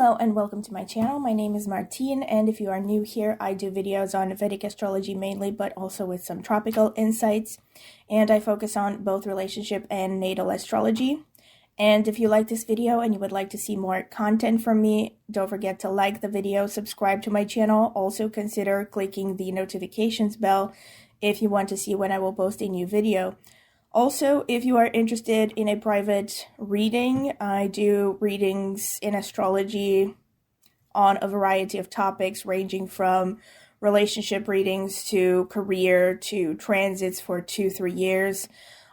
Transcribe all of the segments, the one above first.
Hello and welcome to my channel. My name is Martine, and if you are new here, I do videos on Vedic astrology mainly, but also with some tropical insights, and I focus on both relationship and natal astrology. And if you like this video and you would like to see more content from me, don't forget to like the video, subscribe to my channel. Also consider clicking the notifications bell if you want to see when I will post a new video. Also, if you are interested in a private reading, I do readings in astrology on a variety of topics ranging from relationship readings to career to transits for 2-3 years,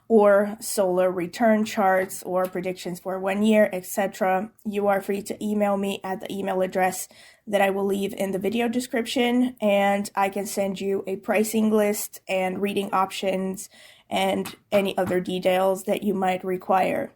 or solar return charts or predictions for 1 year, etc. You are free to email me at the email address that I will leave in the video description, and I can send you a pricing list and reading options and any other details that you might require.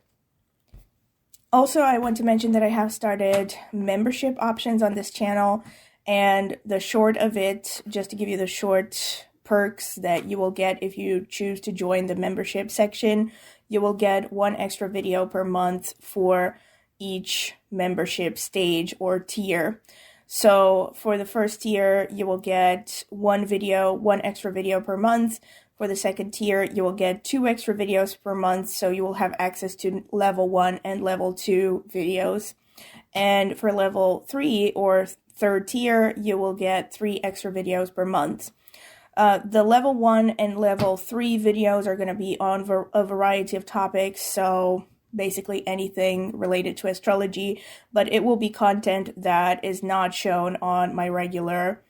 Also, I want to mention that I have started membership options on this channel, and the short of it, just to give you the short perks that you will get if you choose to join the membership section, you will get 1 extra video per month for each membership stage or tier. So for the first tier, you will get 1 extra video per month. For the second tier, you will get 2 extra videos per month, so you will have access to level 1 and level 2 videos. And for level 3 or third tier, you will get 3 extra videos per month. The level 1 and level 3 videos are going to be on a variety of topics, so basically anything related to astrology, but it will be content that is not shown on my regular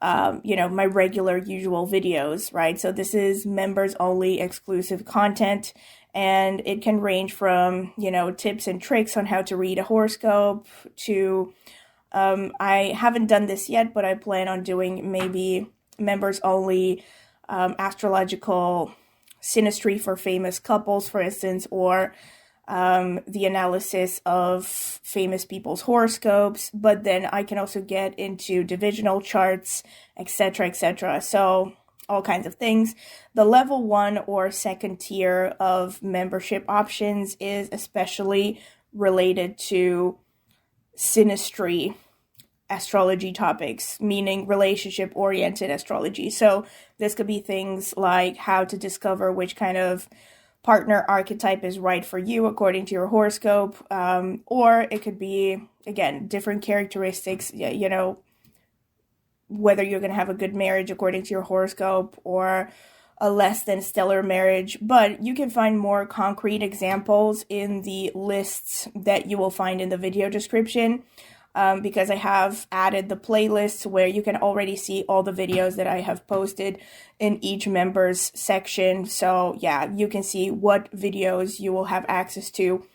usual videos, right? So this is members only exclusive content, and it can range from, tips and tricks on how to read a horoscope to, I haven't done this yet, but I plan on doing maybe members only astrological synastry for famous couples, for instance, or the analysis of famous people's horoscopes, but then I can also get into divisional charts, etc., etc. So all kinds of things. The level 1 or second tier of membership options is especially related to synastry astrology topics, meaning relationship-oriented astrology. So this could be things like how to discover which kind of partner archetype is right for you according to your horoscope, or it could be, again, different characteristics, whether you're going to have a good marriage according to your horoscope or a less than stellar marriage. But you can find more concrete examples in the lists that you will find in the video description, because I have added the playlists where you can already see all the videos that I have posted in each members section. So yeah, you can see what videos you will have access to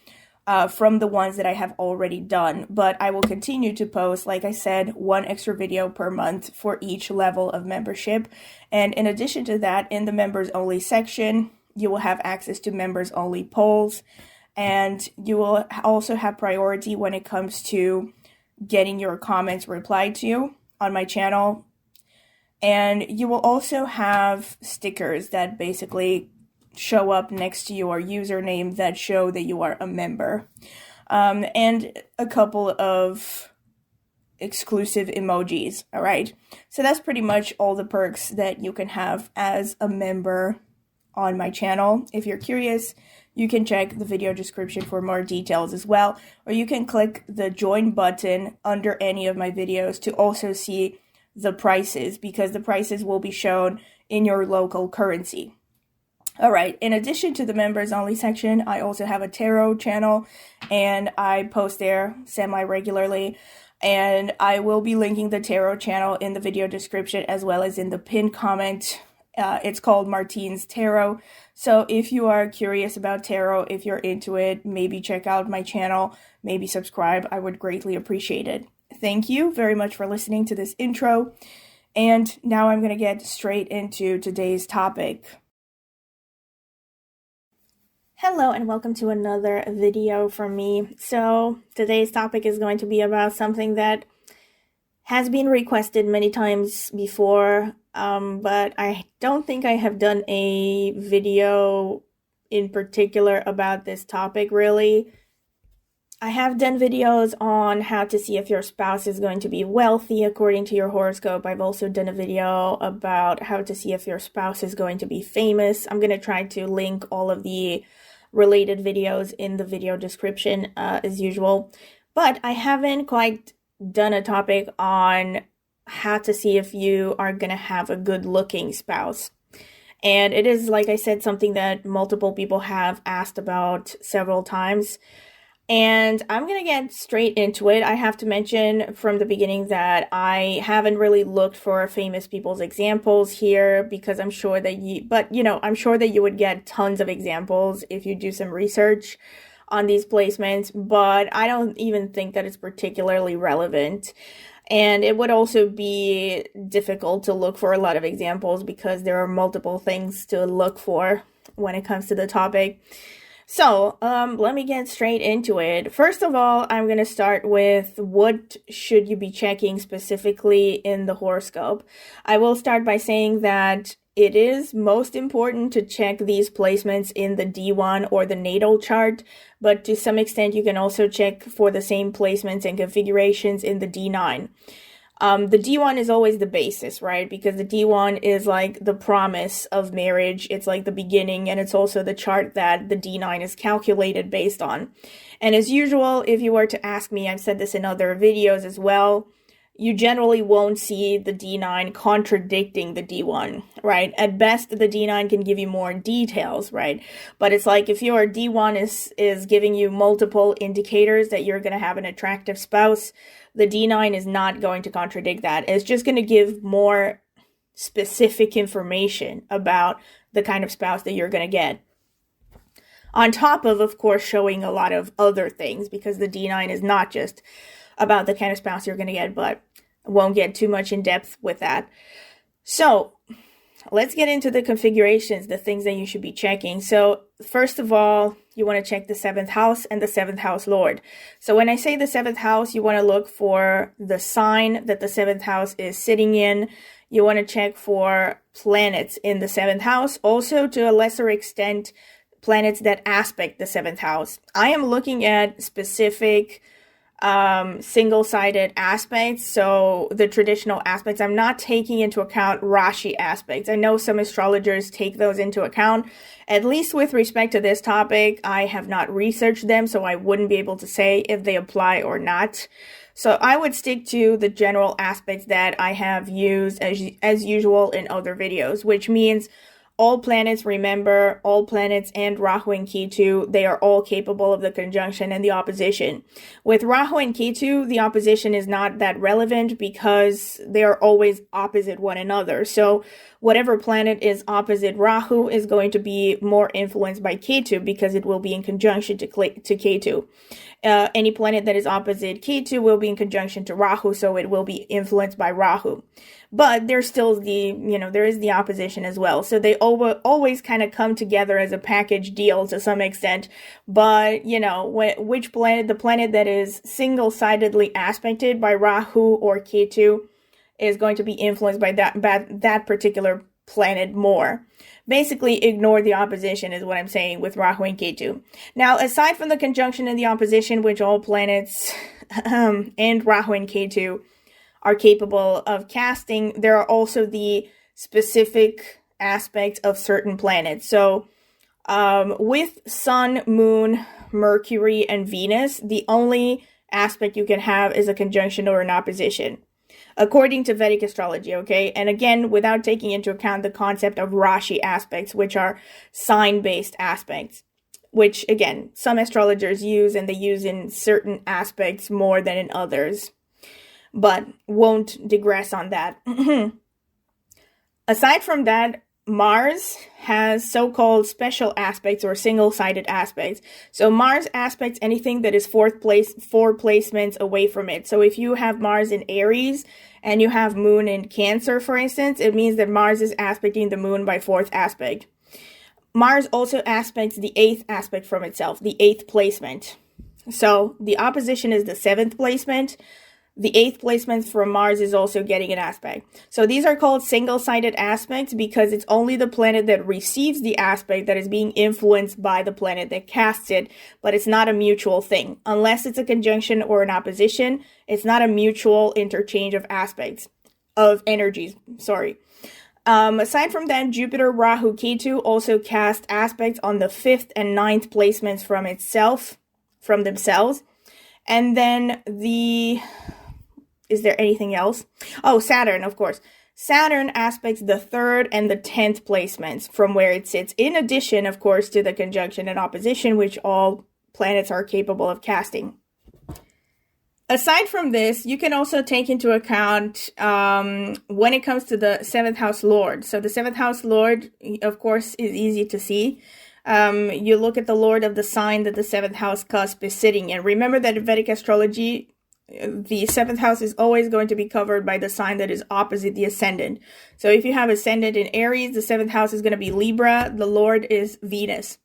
from the ones that I have already done. But I will continue to post, like I said, 1 extra video per month for each level of membership. And in addition to that, in the members only section, you will have access to members only polls, and you will also have priority when it comes to getting your comments replied to on my channel. And you will also have stickers that basically show up next to your username that show that you are a member, and a couple of exclusive emojis. All right, so that's pretty much all the perks that you can have as a member on my channel. If you're curious, you can check the video description for more details as well, or you can click the join button under any of my videos to also see the prices, because the prices will be shown in your local currency. All right, in addition to the members only section, I also have a tarot channel, and I post there semi-regularly, and I will be linking the tarot channel in the video description as well as in the pinned comment. It's called Martine's Tarot. So if you are curious about tarot, if you're into it, maybe check out my channel, maybe subscribe. I would greatly appreciate it. Thank you very much for listening to this intro. And now I'm going to get straight into today's topic. Hello and welcome to another video from me. So today's topic is going to be about something that has been requested many times before, but I don't think I have done a video in particular about this topic really. I have done videos on how to see if your spouse is going to be wealthy according to your horoscope. I've also done a video about how to see if your spouse is going to be famous. I'm going to try to link all of the related videos in the video description as usual. But I haven't quite done a topic on how to see if you are going to have a good looking spouse. And it is, like I said, something that multiple people have asked about several times. And I'm going to get straight into it. I have to mention from the beginning that I haven't really looked for famous people's examples here because I'm sure that I'm sure that you would get tons of examples if you do some research on these placements, but I don't even think that it's particularly relevant. And it would also be difficult to look for a lot of examples because there are multiple things to look for when it comes to the topic. So, let me get straight into it. First of all, I'm going to start with what should you be checking specifically in the horoscope. I will start by saying that it is most important to check these placements in the D1 or the natal chart, but to some extent you can also check for the same placements and configurations in the D9. The D1 is always the basis, right? Because the D1 is like the promise of marriage. It's like the beginning, and it's also the chart that the D9 is calculated based on. And as usual, if you were to ask me, I've said this in other videos as well, you generally won't see the D9 contradicting the D1, right? At best, the D9 can give you more details, right? But it's like if your D1 is giving you multiple indicators that you're going to have an attractive spouse, the D9 is not going to contradict that. It's just going to give more specific information about the kind of spouse that you're going to get. On top of course, showing a lot of other things, because the D9 is not just about the kind of spouse you're going to get, but I won't get too much in depth with that. So let's get into the configurations, the things that you should be checking. So first of all, you want to check the 7th house and the 7th house lord. So when I say the 7th house, you want to look for the sign that the 7th house is sitting in. You want to check for planets in the 7th house. Also, to a lesser extent, planets that aspect the 7th house. I am looking at specific single-sided aspects, so the traditional aspects. I'm not taking into account Rashi aspects. I know some astrologers take those into account. At least with respect to this topic, I have not researched them, so I wouldn't be able to say if they apply or not. So I would stick to the general aspects that I have used as usual in other videos, which means all planets, remember, all planets and Rahu and Ketu, they are all capable of the conjunction and the opposition. With Rahu and Ketu, the opposition is not that relevant because they are always opposite one another. So whatever planet is opposite Rahu is going to be more influenced by Ketu because it will be in conjunction to Ketu. Any planet that is opposite Ketu will be in conjunction to Rahu, so it will be influenced by Rahu. But there's still there is the opposition as well. So they always kind of come together as a package deal to some extent. But, which planet, the planet that is single-sidedly aspected by Rahu or Ketu is going to be influenced by that particular planet more. Basically, ignore the opposition is what I'm saying with Rahu and Ketu. Now, aside from the conjunction and the opposition, which all planets and Rahu and Ketu are capable of casting, there are also the specific aspects of certain planets. So with Sun, Moon, Mercury, and Venus, the only aspect you can have is a conjunction or an opposition, according to Vedic astrology, okay? And again, without taking into account the concept of Rashi aspects, which are sign-based aspects, which, again, some astrologers use, and they use in certain aspects more than in others. But won't digress on that. Aside from that, Mars has so-called special aspects or single-sided aspects. So Mars aspects anything that is four placements away from it. So if you have Mars in Aries and you have Moon in Cancer, for instance, it means that Mars is aspecting the Moon by 4th aspect. Mars also aspects the 8th aspect from itself, the 8th placement. So the opposition is the 7th placement. The 8th placement from Mars is also getting an aspect. So these are called single-sided aspects because it's only the planet that receives the aspect that is being influenced by the planet that casts it, but it's not a mutual thing. Unless it's a conjunction or an opposition, it's not a mutual interchange of aspects, of energies, sorry. Aside from that, Jupiter, Rahu, Ketu also cast aspects on the 5th and 9th placements from themselves. And then is there anything else? Oh, Saturn, of course. Saturn aspects the 3rd and the 10th placements from where it sits, in addition, of course, to the conjunction and opposition, which all planets are capable of casting. Aside from this, you can also take into account when it comes to the 7th house lord. So the 7th house lord, of course, is easy to see. You look at the lord of the sign that the 7th house cusp is sitting in. Remember that in Vedic astrology, the 7th house is always going to be covered by the sign that is opposite the ascendant. So if you have ascendant in Aries, the 7th house is going to be Libra. The lord is Venus.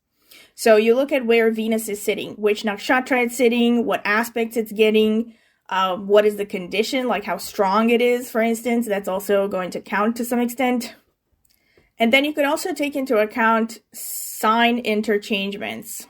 So you look at where Venus is sitting, which nakshatra it's sitting, what aspects it's getting, what is the condition, like how strong it is, for instance. That's also going to count to some extent. And then you could also take into account sign interchangements.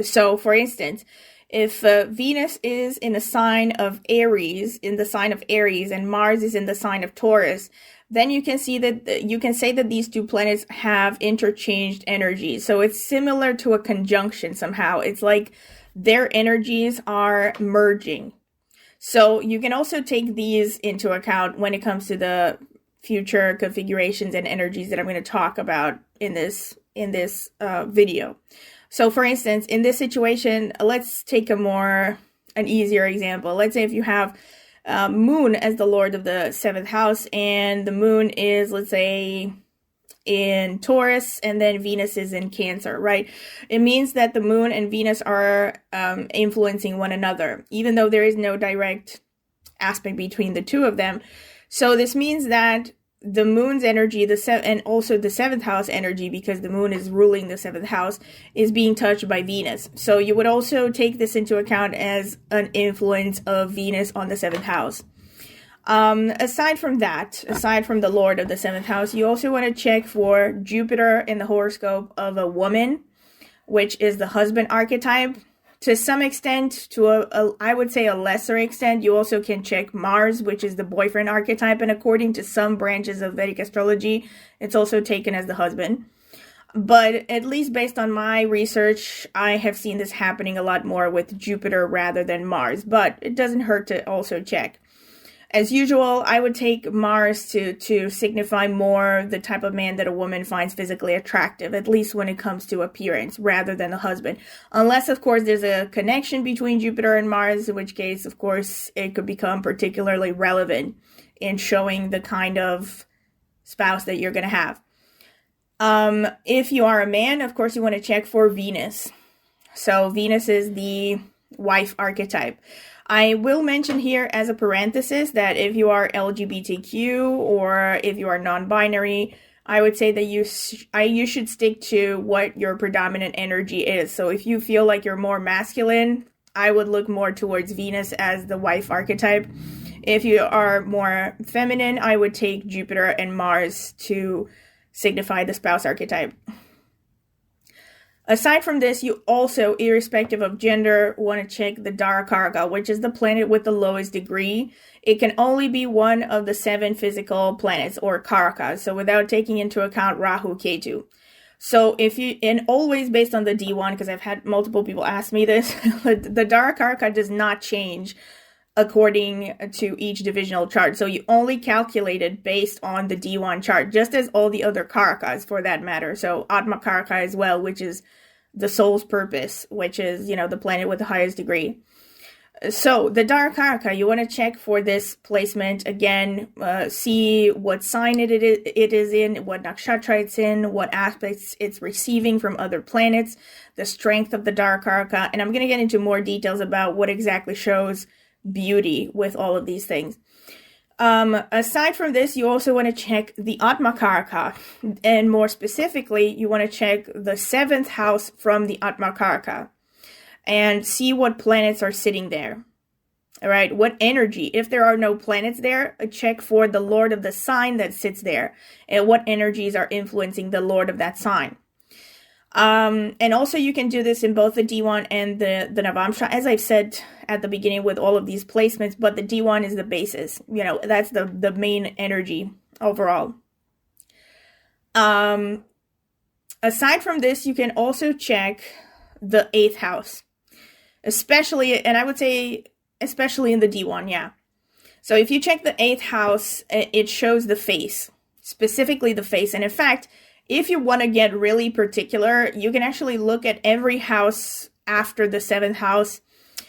So, for instance, if Venus is in the sign of Aries, and Mars is in the sign of Taurus, then you can see that you can say that these two planets have interchanged energies. So it's similar to a conjunction somehow. It's like their energies are merging. So you can also take these into account when it comes to the future configurations and energies that I'm going to talk about in this video. So for instance, in this situation, let's take an easier example. Let's say if you have Moon as the lord of the 7th house, and the Moon is, let's say, in Taurus, and then Venus is in Cancer, right? It means that the Moon and Venus are influencing one another, even though there is no direct aspect between the two of them. So this means that the Moon's energy, and also the 7th house energy, because the Moon is ruling the 7th house, is being touched by Venus. So you would also take this into account as an influence of Venus on the 7th house. Aside from the lord of the 7th house, you also want to check for Jupiter in the horoscope of a woman, which is the husband archetype. To some extent, I would say a lesser extent, you also can check Mars, which is the boyfriend archetype, and according to some branches of Vedic astrology, it's also taken as the husband. But at least based on my research, I have seen this happening a lot more with Jupiter rather than Mars, but it doesn't hurt to also check. As usual, I would take Mars to signify more the type of man that a woman finds physically attractive, at least when it comes to appearance, rather than the husband. Unless, of course, there's a connection between Jupiter and Mars, in which case, of course, it could become particularly relevant in showing the kind of spouse that you're going to have. If you are a man, of course, you want to check for Venus. So Venus is the wife archetype. I will mention here as a parenthesis that if you are LGBTQ or if you are non-binary, I would say that you should stick to what your predominant energy is. So if you feel like you're more masculine, I would look more towards Venus as the wife archetype. If you are more feminine, I would take Jupiter and Mars to signify the spouse archetype. Aside from this, you also, irrespective of gender, want to check the Darakaraka, which is the planet with the lowest degree. It can only be one of the 7 physical planets, or Karakas, so without taking into account Rahu, Ketu. So and always based on the D1, because I've had multiple people ask me this, the Darakaraka does not change according to each divisional chart. So you only calculate it based on the D1 chart, just as all the other Karakas for that matter. So Atma Karaka as well, which is the soul's purpose, which is, the planet with the highest degree. So the Darakaraka, you want to check for this placement again, see what sign it is in, what nakshatra it's in, what aspects it's receiving from other planets, the strength of the Darakaraka, and I'm going to get into more details about what exactly shows beauty with all of these things. Aside from this, you also want to check the Atmakaraka, and more specifically, you want to check the 7th house from the Atmakaraka and see what planets are sitting there. All right, what energy? If there are no planets there, check for the lord of the sign that sits there and what energies are influencing the lord of that sign. And also you can do this in both the D1 and the Navamsha, as I've said at the beginning with all of these placements, but the D1 is the basis. You know, that's the main energy overall. Aside from this, you can also check the 8th house, especially, and I would say especially in the D1, yeah. So if you check the 8th house, it shows the face, specifically the face. And in fact, if you want to get really particular, you can actually look at every house after the 7th house.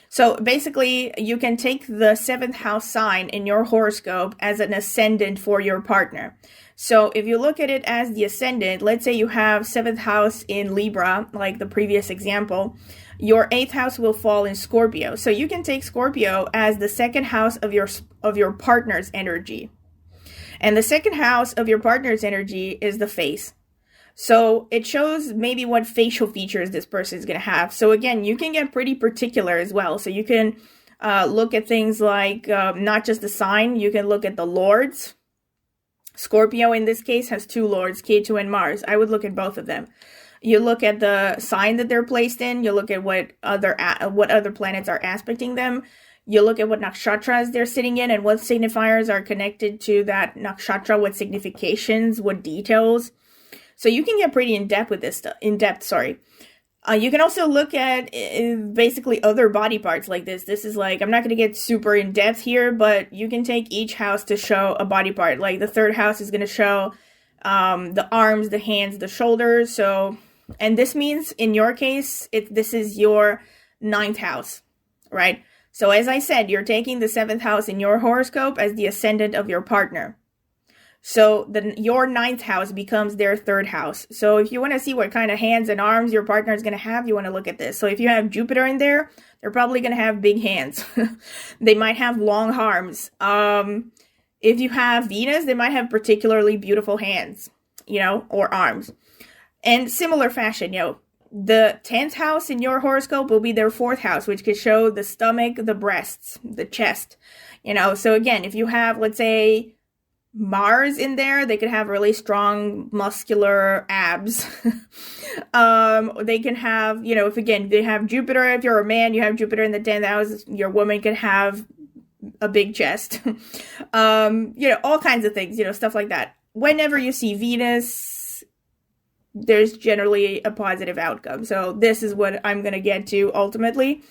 So basically, you can take the 7th house sign in your horoscope as an ascendant for your partner. So if you look at it as the ascendant, let's say you have 7th house in Libra, like the previous example, your 8th house will fall in Scorpio. So you can take Scorpio as the 2nd house of your partner's energy. And the 2nd house of your partner's energy is the face. So it shows maybe what facial features this person is going to have. So again, you can get pretty particular as well. So you can look at things like not just the sign, you can look at the lords. Scorpio in this case has 2 lords, Ketu and Mars. I would look at both of them. You look at the sign that they're placed in. You look at what other planets are aspecting them. You look at what nakshatras they're sitting in and what signifiers are connected to that nakshatra, what significations, what details. So you can get pretty in depth with this stuff. You can also look at basically other body parts like this. This is like, I'm not going to get super in depth here, but you can take each house to show a body part. Like the 3rd house is going to show the arms, the hands, the shoulders. So, and this means in your case, this is your 9th house, right? So as I said, you're taking the 7th house in your horoscope as the ascendant of your partner. So your 9th house becomes their 3rd house. So if you want to see what kind of hands and arms your partner is going to have, you want to look at this. So if you have Jupiter in there, they're probably going to have big hands. They might have long arms. If you have Venus, they might have particularly beautiful hands, or arms. And similar fashion, the 10th house in your horoscope will be their 4th house, which could show the stomach, the breasts, the chest, So again, if you have, let's say, Mars in there, they could have really strong muscular abs. They can have, if again, they have Jupiter, if you're a man, you have Jupiter in the 10th house, your woman could have a big chest. All kinds of things, stuff like that. Whenever you see Venus, there's generally a positive outcome. So this is what I'm going to get to ultimately.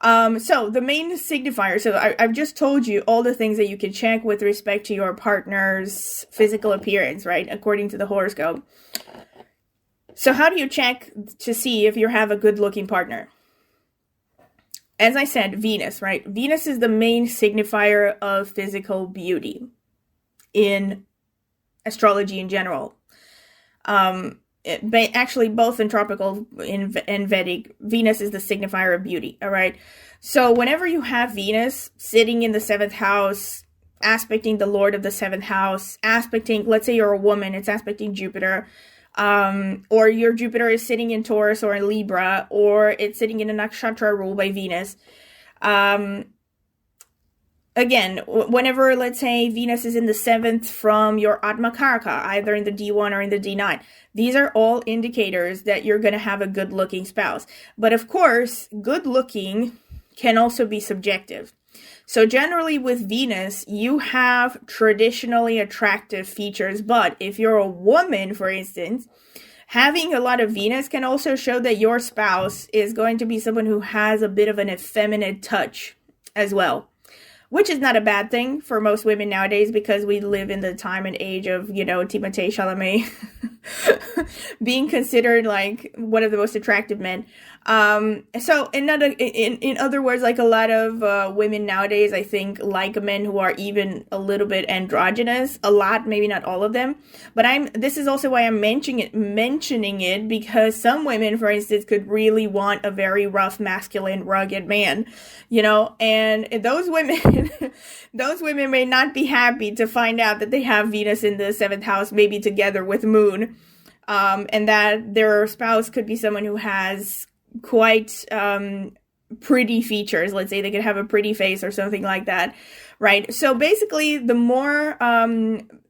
So the main signifier, so I've just told you all the things that you can check with respect to your partner's physical appearance, right? According to the horoscope. So how do you check to see if you have a good looking partner? As I said, Venus, right? Venus is the main signifier of physical beauty in astrology in general. Actually, both in tropical and Vedic, Venus is the signifier of beauty, all right? So whenever you have Venus sitting in the 7th house, aspecting the lord of the 7th house, aspecting, let's say you're a woman, it's aspecting Jupiter, or your Jupiter is sitting in Taurus or in Libra, or it's sitting in a nakshatra ruled by Venus. Again, whenever, let's say, Venus is in the 7th from your Atmakaraka, either in the D1 or in the D9, these are all indicators that you're going to have a good-looking spouse. But of course, good-looking can also be subjective. So generally with Venus, you have traditionally attractive features, but if you're a woman, for instance, having a lot of Venus can also show that your spouse is going to be someone who has a bit of an effeminate touch as well. Which is not a bad thing for most women nowadays because we live in the time and age of, Timothée Chalamet being considered like one of the most attractive men. So in other words, like a lot of women nowadays, I think, like men who are even a little bit androgynous. A lot, maybe not all of them. But this is also why I'm mentioning it because some women, for instance, could really want a very rough, masculine, rugged man, and those women may not be happy to find out that they have Venus in the 7th house, maybe together with Moon, and that their spouse could be someone who has quite pretty features. Let's say they could have a pretty face or something like that, right? So basically, the more,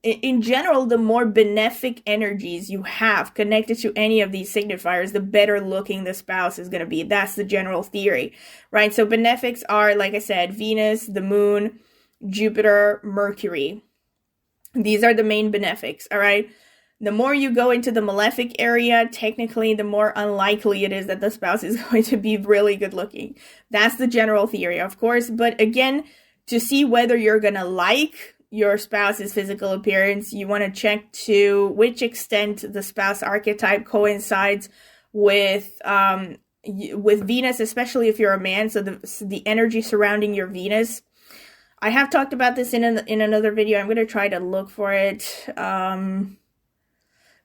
in general, the more benefic energies you have connected to any of these signifiers, the better looking the spouse is going to be. That's the general theory, right? So benefics are, like I said, Venus, the moon, Jupiter, Mercury. These are the main benefics, all right? The more you go into the malefic area, technically, the more unlikely it is that the spouse is going to be really good looking. That's the general theory, of course. But again, to see whether you're going to like your spouse's physical appearance, you want to check to which extent the spouse archetype coincides with Venus, especially if you're a man. So the energy surrounding your Venus. I have talked about this in another video. I'm going to try to look for it.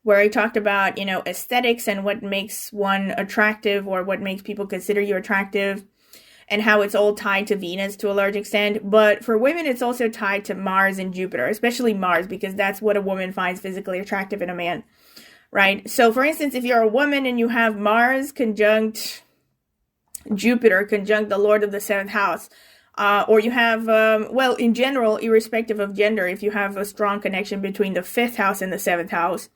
Where I talked about, aesthetics and what makes one attractive or what makes people consider you attractive and how it's all tied to Venus to a large extent. But for women, it's also tied to Mars and Jupiter, especially Mars, because that's what a woman finds physically attractive in a man, right? So for instance, if you're a woman and you have Mars conjunct Jupiter, conjunct the Lord of the seventh house, or you have, in general, irrespective of gender, if you have a strong connection between the fifth house and the seventh house,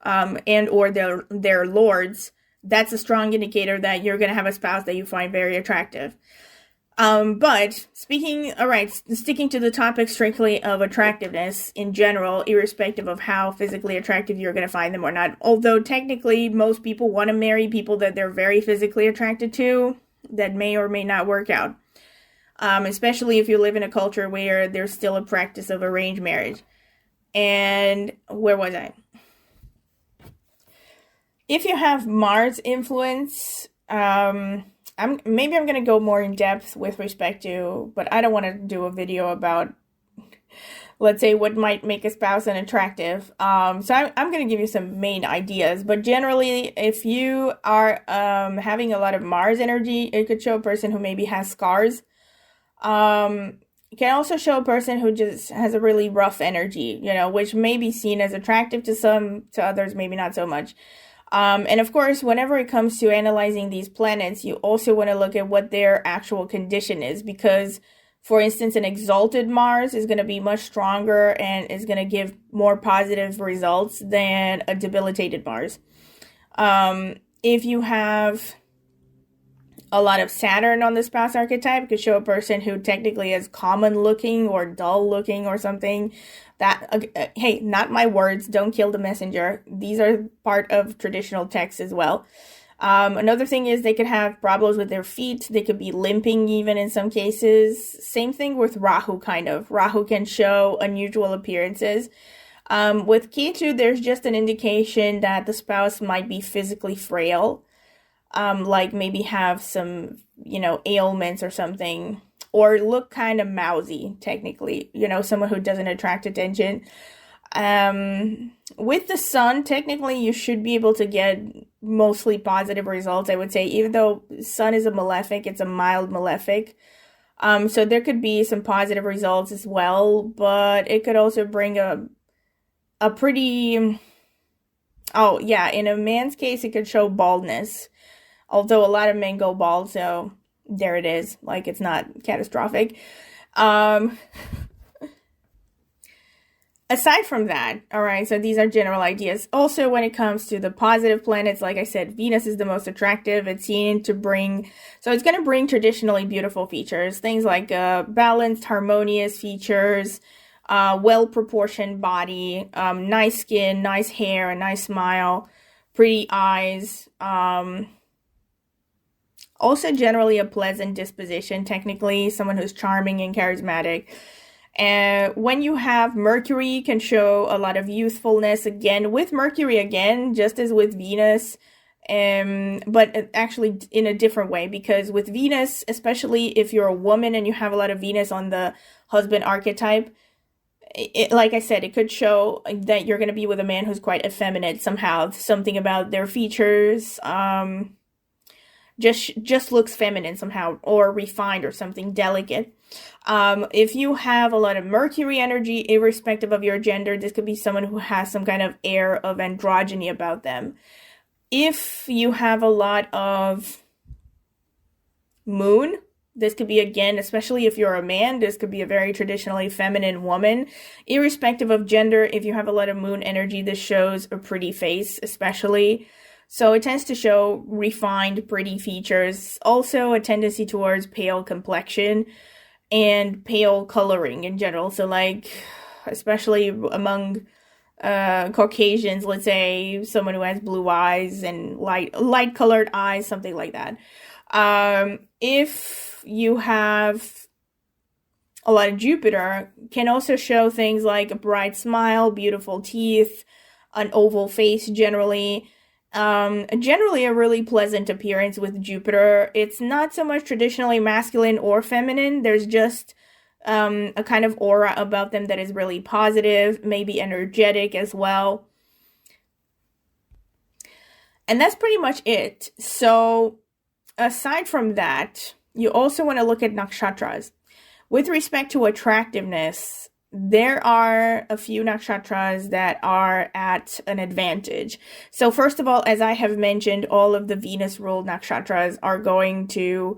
and or their lords, that's a strong indicator that you're going to have a spouse that you find very attractive. But sticking to the topic strictly of attractiveness in general, irrespective of how physically attractive you're going to find them or not, although technically most people want to marry people that they're very physically attracted to, that may or may not work out. Especially if you live in a culture where there's still a practice of arranged marriage. And where was I? If you have Mars influence, I'm going to go more in depth with respect to, but I don't want to do a video about, let's say, what might make a spouse unattractive. So I'm going to give you some main ideas, but generally, if you are having a lot of Mars energy, it could show a person who maybe has scars. It can also show a person who just has a really rough energy, which may be seen as attractive to some, to others, maybe not so much. And of course, whenever it comes to analyzing these planets, you also want to look at what their actual condition is, because, for instance, an exalted Mars is going to be much stronger and is going to give more positive results than a debilitated Mars. If you have a lot of Saturn on the spouse archetype, it could show a person who technically is common looking or dull looking or something. That, hey, not my words, don't kill the messenger. These are part of traditional texts as well. Another thing is they could have problems with their feet. They could be limping even in some cases. Same thing with Rahu, kind of. Rahu can show unusual appearances. With Ketu, there's just an indication that the spouse might be physically frail. Like maybe have some, ailments or something, or look kind of mousy, technically, someone who doesn't attract attention. With the sun, technically, you should be able to get mostly positive results, I would say, even though sun is a malefic, it's a mild malefic. So there could be some positive results as well, but it could also bring a pretty, in a man's case, it could show baldness. Although a lot of men go bald, so there it is. Like, it's not catastrophic. Aside from that, all right, so these are general ideas. Also, when it comes to the positive planets, like I said, Venus is the most attractive. It's going to bring traditionally beautiful features. Things like balanced, harmonious features, well-proportioned body, nice skin, nice hair, a nice smile, pretty eyes, also generally a pleasant disposition, technically, someone who's charming and charismatic. And when you have Mercury, can show a lot of youthfulness, again, with Mercury again, just as with Venus, but actually in a different way, because with Venus, especially if you're a woman and you have a lot of Venus on the husband archetype, like I said, it could show that you're going to be with a man who's quite effeminate somehow, something about their features, just looks feminine somehow, or refined or something delicate. If you have a lot of Mercury energy, irrespective of your gender, this could be someone who has some kind of air of androgyny about them. If you have a lot of moon. This could be, again, especially if you're a man, this could be a very traditionally feminine woman. Irrespective of gender, if you have a lot of moon energy, this shows a pretty face, especially. So it tends to show refined, pretty features. Also a tendency towards pale complexion and pale coloring in general. So like, especially among Caucasians, let's say someone who has blue eyes and light colored eyes, something like that. If you have a lot of Jupiter, can also show things like a bright smile, beautiful teeth, an oval face generally. Generally a really pleasant appearance with Jupiter. It's not so much traditionally masculine or feminine. There's just a kind of aura about them that is really positive, maybe energetic as well. And that's pretty much it. So aside from that, you also want to look at nakshatras. With respect to attractiveness, there are a few nakshatras that are at an advantage. So first of all, as I have mentioned, all of the Venus-ruled nakshatras are going to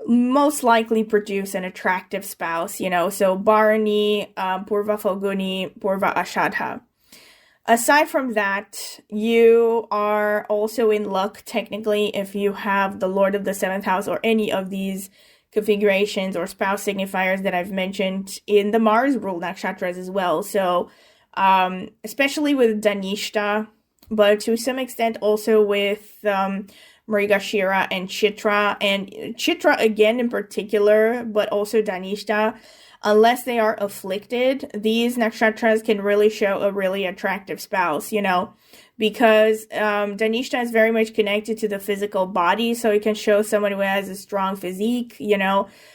most likely produce an attractive spouse, so Bharani, Purva Falguni, Purva Ashadha. Aside from that, you are also in luck, technically, if you have the Lord of the 7th house or any of these configurations or spouse signifiers that I've mentioned in the Mars-ruled nakshatras as well. So, especially with Dhanishta, but to some extent also with Mrigashira and Chitra. And Chitra, again, in particular, but also Dhanishta. Unless they are afflicted, these nakshatras can really show a really attractive spouse, because Dhanishta is very much connected to the physical body, so it can show someone who has a strong physique,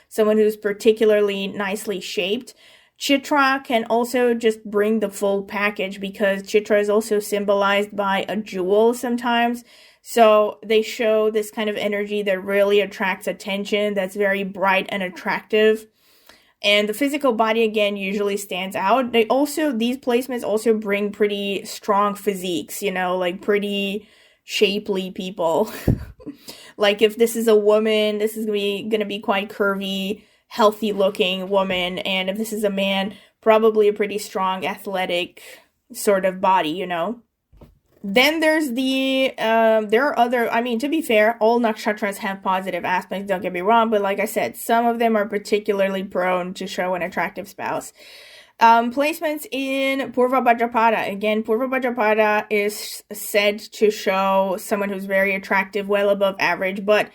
someone who's particularly nicely shaped. Chitra can also just bring the full package, because Chitra is also symbolized by a jewel sometimes. So they show this kind of energy that really attracts attention, that's very bright and attractive. And the physical body, again, usually stands out. These placements also bring pretty strong physiques, like pretty shapely people. Like if this is a woman, this is gonna be quite curvy, healthy looking woman. And if this is a man, probably a pretty strong, athletic sort of body, Then there's there are other, to be fair, all nakshatras have positive aspects, don't get me wrong, but like I said, some of them are particularly prone to show an attractive spouse. Placements in Purva Bhadrapada. Again, Purva Bhadrapada is said to show someone who's very attractive, well above average, but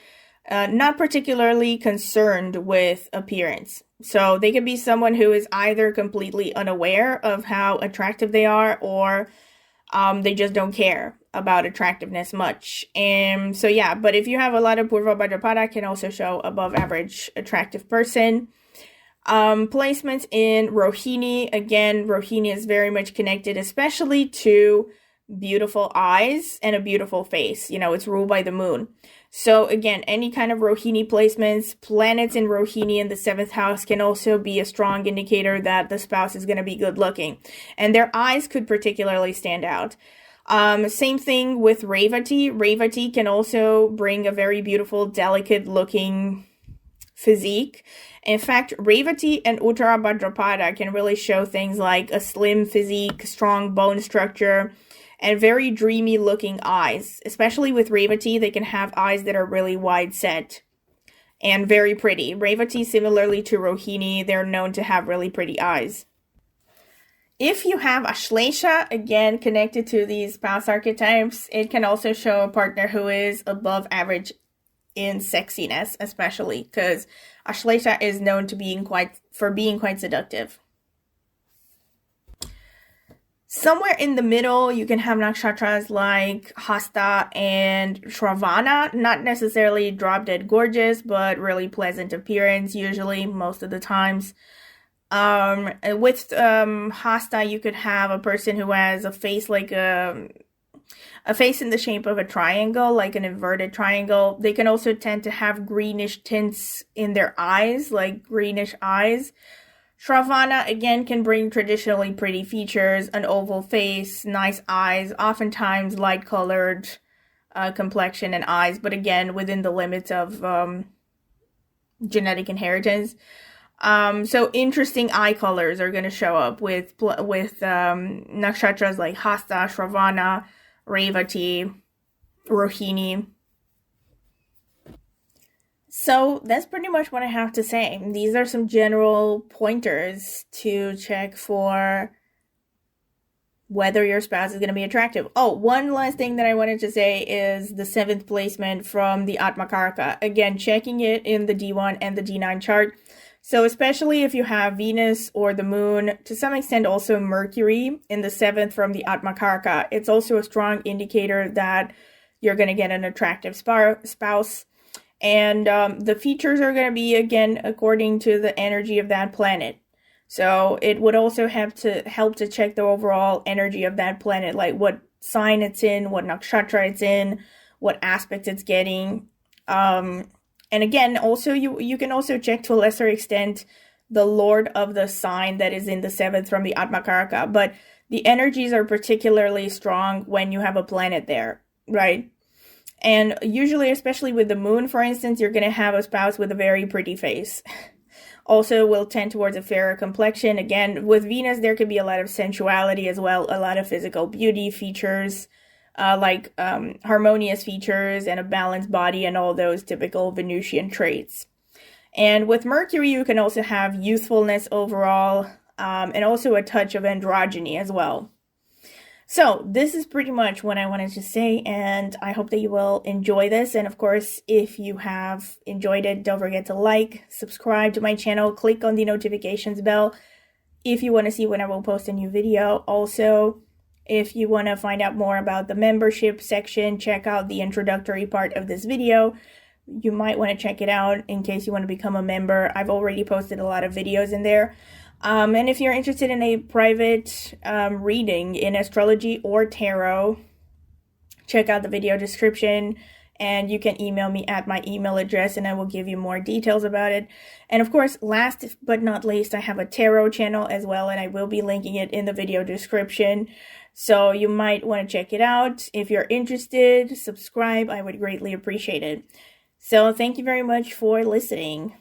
not particularly concerned with appearance. So they could be someone who is either completely unaware of how attractive they are, or they just don't care about attractiveness much. And so yeah, but if you have a lot of Purva Bhadrapada, can also show above average attractive person. Placements in Rohini. Again, Rohini is very much connected, especially to beautiful eyes and a beautiful face. It's ruled by the moon. So again, any kind of Rohini placements, planets in Rohini in the 7th house can also be a strong indicator that the spouse is going to be good looking. And their eyes could particularly stand out. Same thing with Revati. Revati can also bring a very beautiful, delicate looking physique. In fact, Revati and Uttara Bhadrapada can really show things like a slim physique, strong bone structure, and very dreamy looking eyes. Especially with Revati, they can have eyes that are really wide set and very pretty. Revati, similarly to Rohini, they're known to have really pretty eyes. If you have Ashlesha, again, connected to these spouse archetypes, it can also show a partner who is above average in sexiness, especially because Ashlesha is known to being quite seductive. Somewhere in the middle, you can have nakshatras like Hasta and Shravana, not necessarily drop dead gorgeous, but really pleasant appearance, usually, most of the times. With Hasta, you could have a person who has a face like a face in the shape of a triangle, like an inverted triangle. They can also tend to have greenish tints in their eyes, like greenish eyes. Shravana, again, can bring traditionally pretty features, an oval face, nice eyes, oftentimes light-colored complexion and eyes, but again, within the limits of genetic inheritance. So interesting eye colors are going to show up with nakshatras like Hasta, Shravana, Revati, Rohini. So that's pretty much what I have to say. These are some general pointers to check for whether your spouse is going to be attractive. Oh, one last thing that I wanted to say is the 7th placement from the Atmakaraka. Again, checking it in the D1 and the D9 chart. So especially if you have Venus or the Moon, to some extent also Mercury in the 7th from the Atmakaraka, it's also a strong indicator that you're going to get an attractive spouse. And the features are going to be, again, according to the energy of that planet. So it would also have to help to check the overall energy of that planet, like what sign it's in, what nakshatra it's in, what aspect it's getting. And again, also you can also check to a lesser extent the lord of the sign that is in the 7th from the Atmakaraka. But the energies are particularly strong when you have a planet there, right? And usually, especially with the moon, for instance, you're going to have a spouse with a very pretty face. Also will tend towards a fairer complexion. Again, with Venus, there could be a lot of sensuality as well, a lot of physical beauty features, like harmonious features and a balanced body and all those typical Venusian traits. And with Mercury, you can also have youthfulness overall, and also a touch of androgyny as well. So this is pretty much what I wanted to say, and I hope that you will enjoy this. And of course, if you have enjoyed it, don't forget to like, subscribe to my channel, click on the notifications bell if you want to see when I will post a new video. Also, if you want to find out more about the membership section, check out the introductory part of this video. You might want to check it out in case you want to become a member. I've already posted a lot of videos in there. And if you're interested in a private reading in astrology or tarot, check out the video description, and you can email me at my email address and I will give you more details about it. And of course, last but not least, I have a tarot channel as well, and I will be linking it in the video description. So you might want to check it out. If you're interested, subscribe. I would greatly appreciate it. So thank you very much for listening.